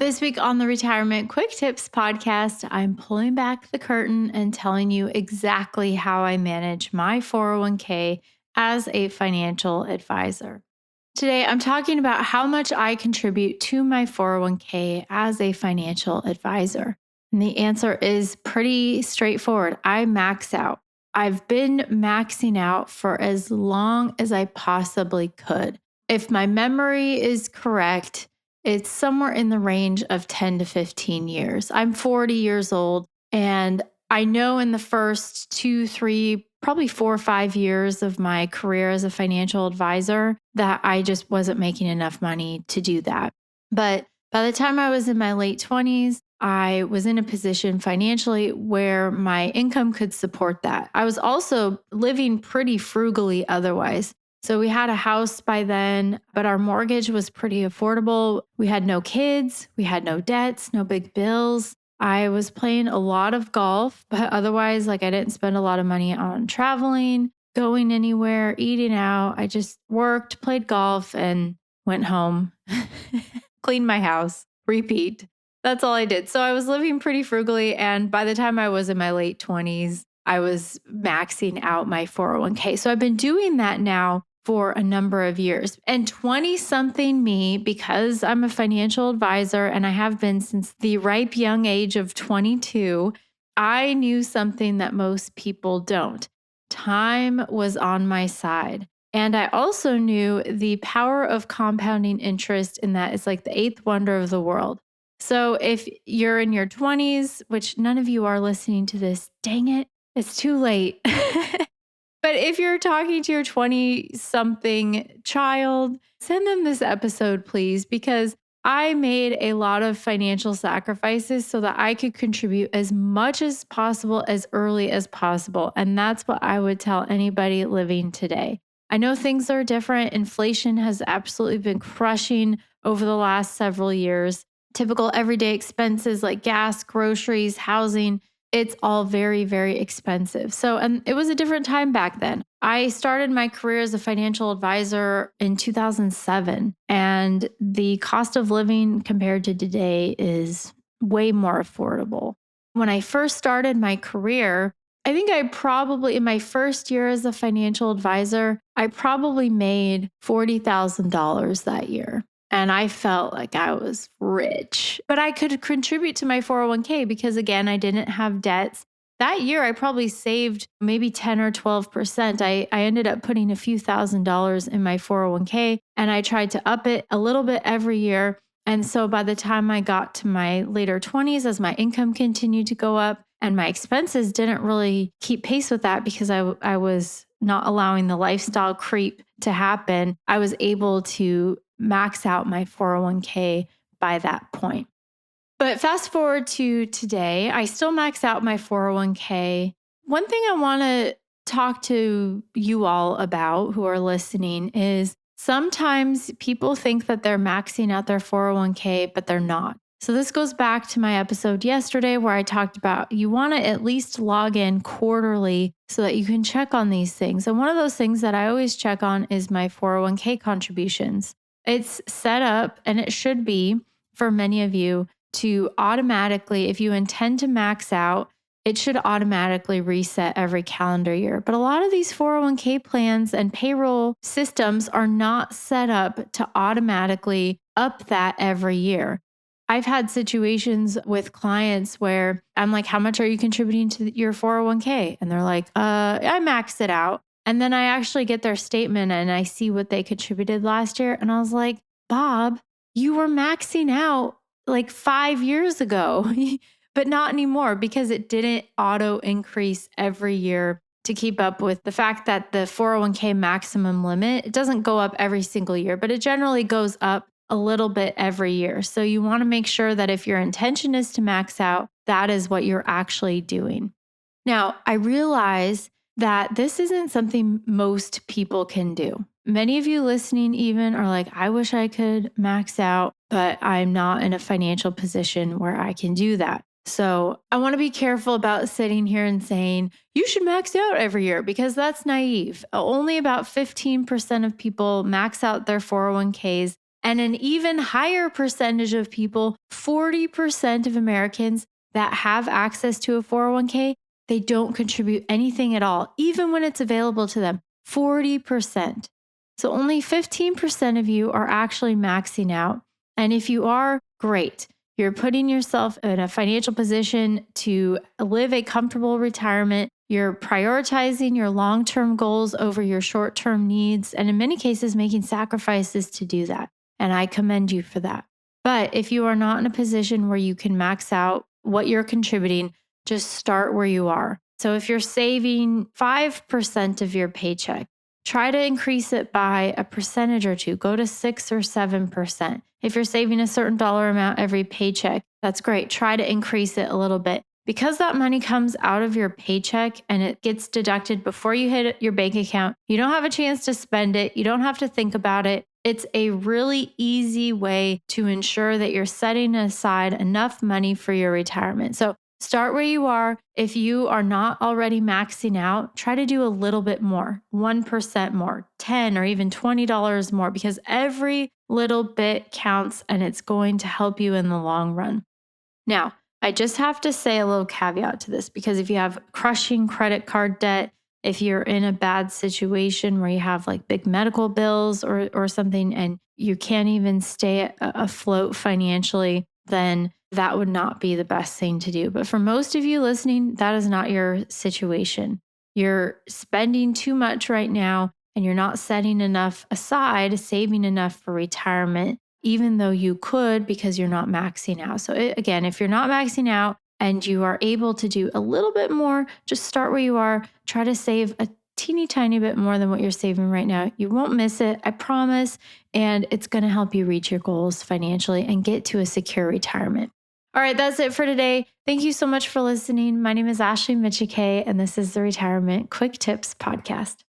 This week on the Retirement Quick Tips podcast, I'm pulling back the curtain and telling you exactly how I manage my 401k as a financial advisor. Today, I'm talking about how much I contribute to my 401k as a financial advisor. And the answer is pretty straightforward. I max out. I've been maxing out for as long as I possibly could. If my memory is correct, it's somewhere in the range of 10 to 15 years. I'm 40 years old, and I know in the first 2, 3, probably 4 or 5 years of my career as a financial advisor that I just wasn't making enough money to do that. But by the time I was in my late 20s, I was in a position financially where my income could support that. I was also living pretty frugally otherwise. So we had a house by then, but our mortgage was pretty affordable. We had no kids, we had no debts, no big bills. I was playing a lot of golf, but otherwise, I didn't spend a lot of money on traveling, going anywhere, eating out. I just worked, played golf, and went home, cleaned my house, repeat. That's all I did. So I was living pretty frugally. And by the time I was in my late 20s, I was maxing out my 401k. So I've been doing that now for a number of years. And 20-something me, because I'm a financial advisor and I have been since the ripe young age of 22, I knew something that most people don't. Time was on my side. And I also knew the power of compounding interest in that it's like the eighth wonder of the world. So if you're in your 20s, which none of you are listening to this, dang it, it's too late. But if you're talking to your 20-something child, send them this episode, please, because I made a lot of financial sacrifices so that I could contribute as much as possible as early as possible. And that's what I would tell anybody living today. I know things are different. Inflation has absolutely been crushing over the last several years. Typical everyday expenses like gas, groceries, housing, it's all very, very expensive. And it was a different time back then. I started my career as a financial advisor in 2007, and the cost of living compared to today is way more affordable. When I first started my career, I think I probably, in my first year as a financial advisor, I probably made $40,000 that year. And I felt like I was rich, but I could contribute to my 401k because, again, I didn't have debts. That year, I probably saved maybe 10 or 12%. I ended up putting a few $1,000s in my 401k, and I tried to up it a little bit every year. And so by the time I got to my later 20s, as my income continued to go up and my expenses didn't really keep pace with that because I was not allowing the lifestyle creep to happen, I was able to max out my 401k by that point. But fast forward to today, I still max out my 401k. One thing I want to talk to you all about who are listening is sometimes people think that they're maxing out their 401k, but they're not. So this goes back to my episode yesterday where I talked about you want to at least log in quarterly so that you can check on these things. And one of those things that I always check on is my 401k contributions. It's set up, and it should be for many of you, to automatically, if you intend to max out, it should automatically reset every calendar year. But a lot of these 401k plans and payroll systems are not set up to automatically up that every year. I've had situations with clients where I'm like, how much are you contributing to your 401k? And they're like, I maxed it out. And then I actually get their statement and I see what they contributed last year. And I was like, Bob, you were maxing out like 5 years ago, but not anymore because it didn't auto increase every year to keep up with the fact that the 401k maximum limit, it doesn't go up every single year, but it generally goes up a little bit every year. So you want to make sure that if your intention is to max out, that is what you're actually doing. Now, I realize that this isn't something most people can do. Many of you listening even are like, I wish I could max out, but I'm not in a financial position where I can do that. So I want to be careful about sitting here and saying, you should max out every year because that's naive. Only about 15% of people max out their 401ks And an even higher percentage of people, 40% of Americans that have access to a 401k, they don't contribute anything at all, even when it's available to them. 40%. So only 15% of you are actually maxing out. And if you are, great. You're putting yourself in a financial position to live a comfortable retirement. You're prioritizing your long-term goals over your short-term needs, and in many cases, making sacrifices to do that. And I commend you for that. But if you are not in a position where you can max out what you're contributing, just start where you are. So if you're saving 5% of your paycheck, try to increase it by a percentage or two. Go to 6 or 7%. If you're saving a certain dollar amount every paycheck, that's great. Try to increase it a little bit. Because that money comes out of your paycheck and it gets deducted before you hit your bank account, you don't have a chance to spend it. You don't have to think about it. It's a really easy way to ensure that you're setting aside enough money for your retirement. So start where you are. If you are not already maxing out, try to do a little bit more, 1% more, $10 or even $20 more, because every little bit counts and it's going to help you in the long run. Now, I just have to say a little caveat to this, because if you have crushing credit card debt, if you're in a bad situation where you have like big medical bills or something and you can't even stay afloat financially, then that would not be the best thing to do. But for most of you listening, that is not your situation. You're spending too much right now and you're not setting enough aside, saving enough for retirement, even though you could, because you're not maxing out. So again, if you're not maxing out and you are able to do a little bit more, just start where you are. Try to save a teeny tiny bit more than what you're saving right now. You won't miss it, I promise. And it's going to help you reach your goals financially and get to a secure retirement. All right, that's it for today. Thank you so much for listening. My name is Ashley Michike, and this is the Retirement Quick Tips Podcast.